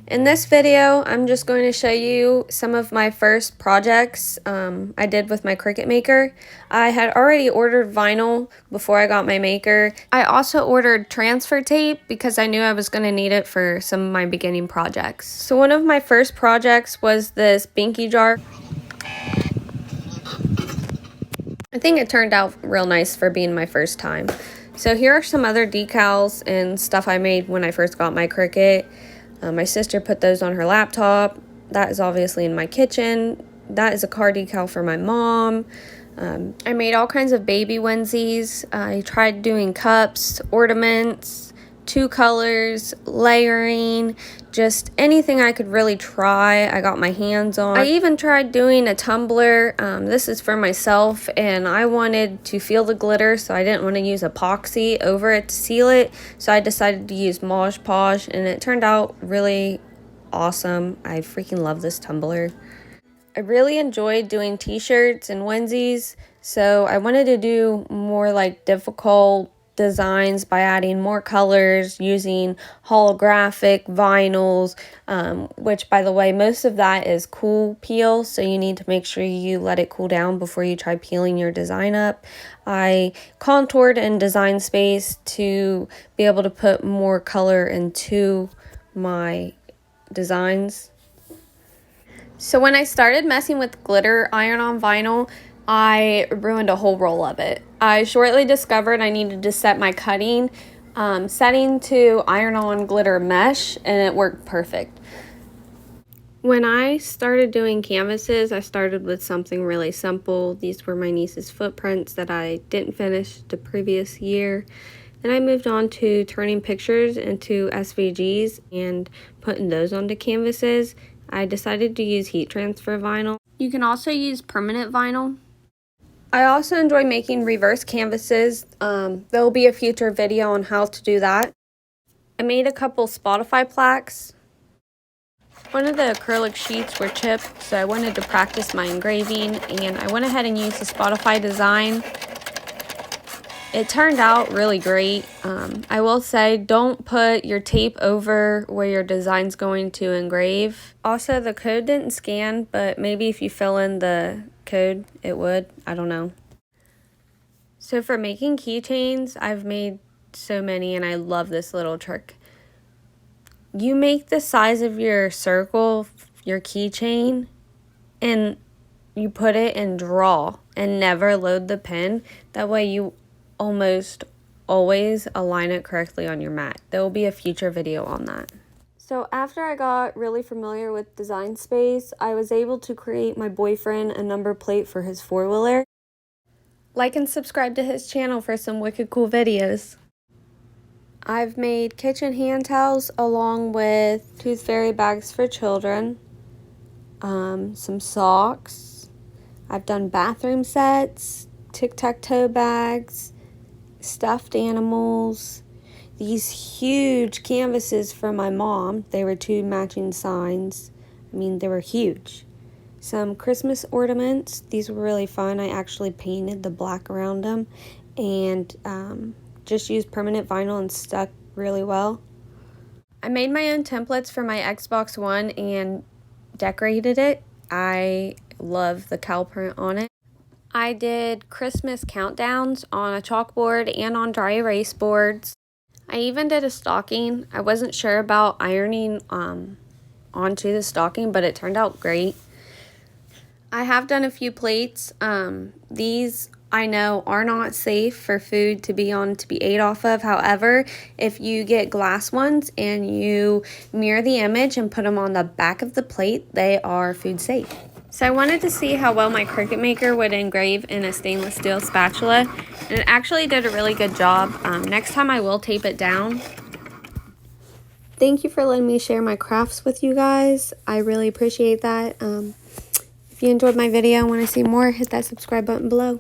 In this video, I'm just going to show you some of my first projects I did with my Cricut maker. I had already ordered vinyl before I got my maker. I also ordered transfer tape because I knew I was going to need it for some of my beginning projects. So one of my first projects was this Binky Jar. I think it turned out real nice for being my first time. So here are some other decals and stuff I made when I first got my Cricut. My sister put those on her laptop. That is obviously in my kitchen. That is a car decal for my mom. I made all kinds of baby onesies. I tried doing cups, ornaments, 2 colors, layering, just anything I could really try. I got my hands on. I even tried doing a tumbler. This is for myself, and I wanted to feel the glitter, so I didn't want to use epoxy over it to seal it. So I decided to use Mod Podge, and it turned out really awesome. I freaking love this tumbler. I really enjoyed doing t-shirts and onesies, so I wanted to do more like difficult designs by adding more colors, using holographic vinyls, which, by the way, most of that is cool peel, so you need to make sure you let it cool down before you try peeling your design up. I contoured in Design Space to be able to put more color into my designs. So when I started messing with glitter iron-on vinyl, I ruined a whole roll of it. I shortly discovered I needed to set my cutting setting to iron-on glitter mesh, and it worked perfect. When I started doing canvases, I started with something really simple. These were my niece's footprints that I didn't finish the previous year. Then I moved on to turning pictures into SVGs and putting those onto canvases. I decided to use heat transfer vinyl. You can also use permanent vinyl. I also enjoy making reverse canvases. There will be a future video on how to do that. I made a couple Spotify plaques. One of the acrylic sheets were chipped, so I wanted to practice my engraving, and I went ahead and used the Spotify design. It turned out really great. I will say, don't put your tape over where your design's going to engrave. Also, the code didn't scan, but maybe if you fill in the code, it would. I don't know. So for making keychains, I've made so many, and I love this little trick. You make the size of your circle, your keychain, and you put it in draw and never load the pen. That way you almost always align it correctly on your mat. There will be a future video on that. So after I got really familiar with Design Space, I was able to create my boyfriend a number plate for his 4-wheeler. Like and subscribe to his channel for some wicked cool videos. I've made kitchen hand towels along with tooth fairy bags for children, some socks. I've done bathroom sets, tic-tac-toe bags, stuffed animals, these huge canvases for my mom. They were 2 matching signs. I mean, they were huge. Some Christmas ornaments. These were really fun. I actually painted the black around them and just used permanent vinyl and stuck really well. I made my own templates for my Xbox One and decorated it. I love the cow print on it. I did Christmas countdowns on a chalkboard and on dry erase boards. I even did a stocking. I wasn't sure about ironing onto the stocking, but it turned out great. I have done a few plates. These I know are not safe for food to be ate off of. However, if you get glass ones and you mirror the image and put them on the back of the plate, they are food safe. So I wanted to see how well my Cricut maker would engrave in a stainless steel spatula, and it actually did a really good job. Next time I will tape it down. Thank you for letting me share my crafts with you guys. I really appreciate that. If you enjoyed my video and want to see more, hit that subscribe button below.